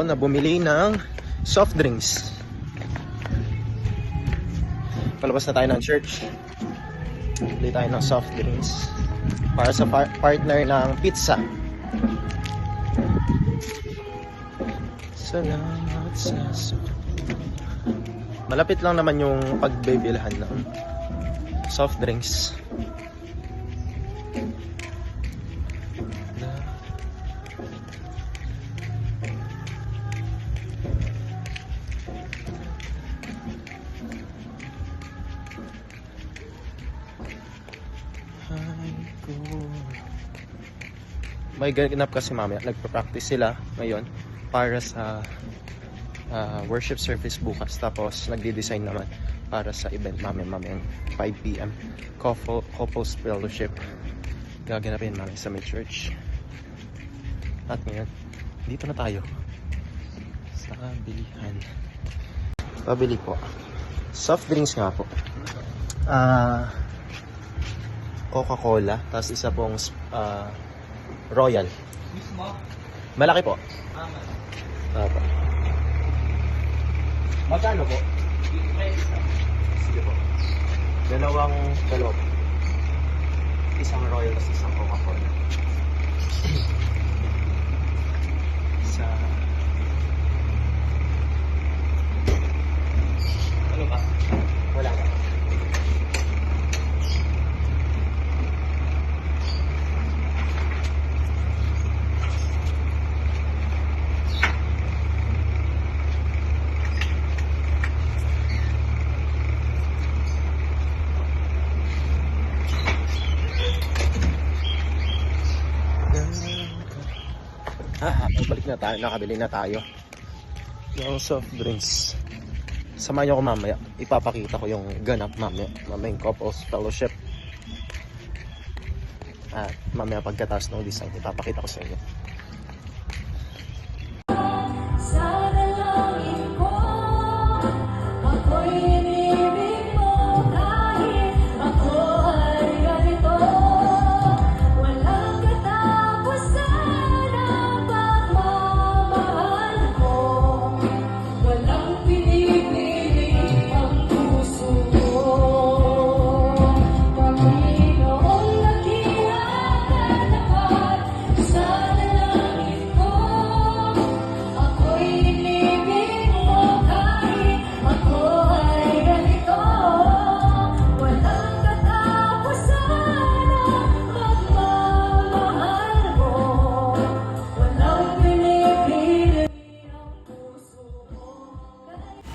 ako na bumili ng soft drinks. Palabas na tayo ng church. Bili tayo ng soft drinks para sa partner ng pizza. Salamat sa malapit lang naman yung pagbibilhan ng soft drinks. May ganap kasi mamaya, nagpa-practice sila ngayon para sa worship service bukas, tapos nagde-design naman para sa event mamaya 5 PM couples fellowship gaganapin mamaya sa may church. At ngayon dito na tayo sa bilihan. Pabili po soft drinks nga po, Coca-Cola, tapos isa pong Royal. Malaki po. Apa. Magkano po? Sige po. Dalawa. Isang Royal at isang Coca-Cola. Sa ano ba? Wala ba? Balik na tayo, nakabili na tayo ng soft drinks. Samahan niyo ako mamaya, ipapakita ko yung ganap mamaya yung couples fellowship. At mamaya pagkatapos ng design, ipapakita ko sa inyo.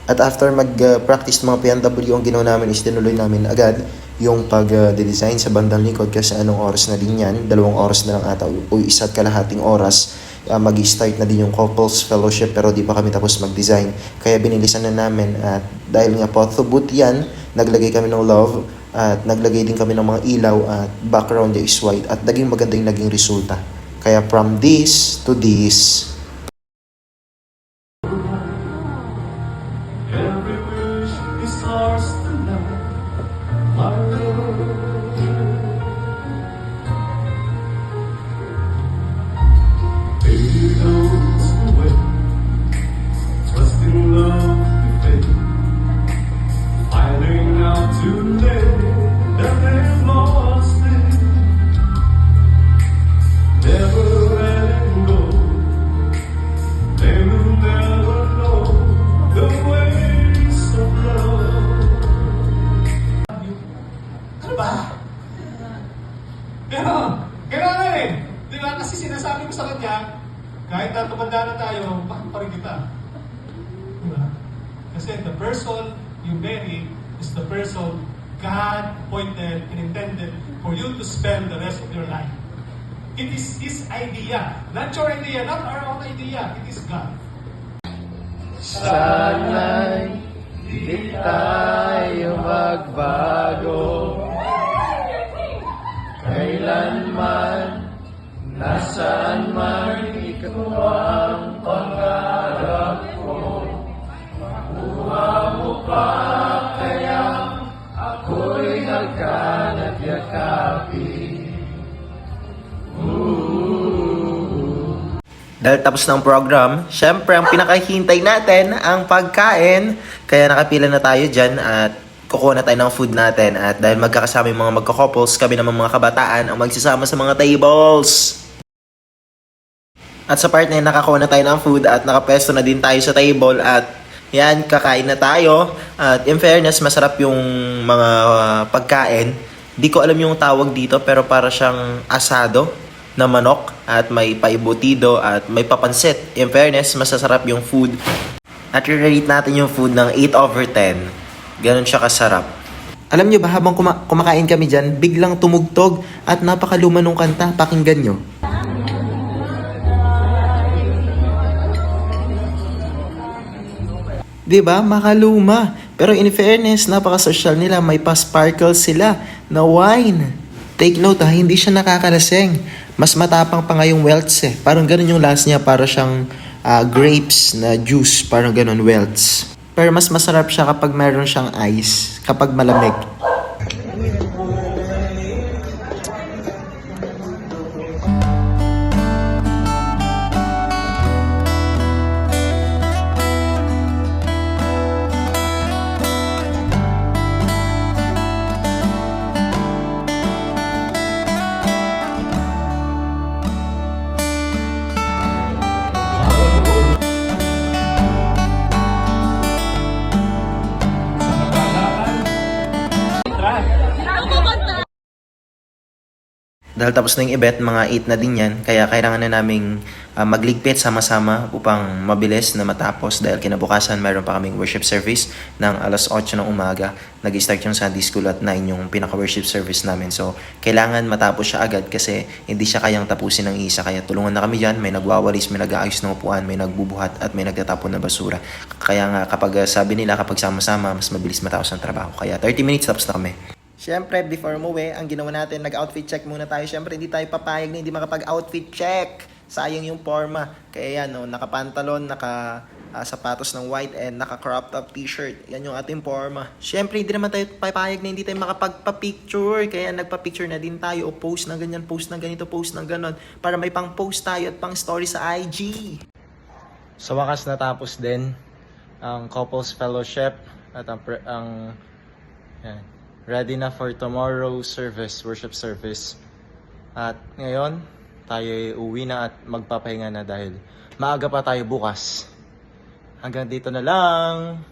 At after mag-practice ng mga PNW, ang ginawa namin is tinuloy namin agad yung pag-design sa bandang likod kasi anong oras na din yan, 2 oras na lang ata o 1.5 oras mag-start na din yung couples fellowship, pero di pa kami tapos mag-design. Kaya binilisan na namin at dahil nga po thubut yan, naglagay kami ng love at naglagay din kami ng mga ilaw at background is white at naging maganda yung naging resulta. Kaya from this to this, Pero, kailangan eh. Di ba? Kasi sinasabi ko sa kanya, kahit na tumanda na tayo, bakit pa rin kita? Di ba? Kasi the person you marry is the person God appointed and intended for you to spend the rest of your life. It is His idea. Not your idea, not our own idea. It is God. sana'y di tayo magbago. Kailanman, nasaan man, ikaw ang pangarap ko. Makuha mo pa kaya ako'y nagkanat yakapin. Dahil tapos na ang program, syempre ang pinakahintay natin ang pagkain. Kaya nakapila na tayo dyan at kukuha na tayo ng food natin. At dahil magkakasama yung mga magka-couples, kami naman mga kabataan ang magsasama sa mga tables. At sa part na yun, nakakuha na tayo ng food at nakapwesto na din tayo sa table. At yan, kakain na tayo. At in fairness, masarap yung mga pagkain. Di ko alam yung tawag dito pero para siyang asado na manok at may paibutido at may papansit. In fairness, masasarap yung food. At i-rate natin yung food ng 8/10. Ganon siya kasarap. Alam nyo ba, habang kumakain kami dyan, biglang tumugtog at napakaluma nung kanta. Pakinggan nyo. Diba? Makaluma. Pero in fairness, napaka-social nila. May pa-sparkle sila na wine. Take note ha, hindi siya nakakalaseng. Mas matapang pa nga yung welts eh. Parang ganun yung last niya. Para siyang grapes na juice. Parang ganun, welts. Pero mas masarap siya kapag meron siyang ice. Kapag malamig. Dahil tapos na yung event, mga 8 na din yan. Kaya kailangan na naming magligpit sama-sama upang mabilis na matapos. Dahil kinabukasan, mayroon pa kaming worship service ng alas 8 ng umaga. Nag-start yung Sunday School at 9 yung pinaka-worship service namin. So, kailangan matapos siya agad kasi hindi siya kayang tapusin ng isa. Kaya tulungan na kami dyan. May nagwawalis, may nag-aayos ng upuan, may nagbubuhat at may nagtatapon na basura. Kaya nga kapag sabi nila kapag sama-sama, mas mabilis matapos ang trabaho. Kaya 30 minutes tapos na kami. Siyempre, before umuwi, ang ginawa natin, nag-outfit check muna tayo. Siyempre, hindi tayo papayag na hindi makapag-outfit check. Sayang yung forma. Kaya yan, no, nakapantalon, sapatos ng white and naka-crop top t-shirt. Yan yung ating forma. Siyempre, hindi naman tayo papayag na hindi tayo makapagpa-picture. Kaya nagpa-picture na din tayo o post ng ganyan, post ng ganito, post ng ganon. Para may pang-post tayo at pang-story sa IG. Sa wakas natapos din ang couples fellowship at ang yan, ready na for tomorrow's service, worship service. At ngayon, tayo uwi na at magpapahinga na dahil maaga pa tayo bukas. Hanggang dito na lang.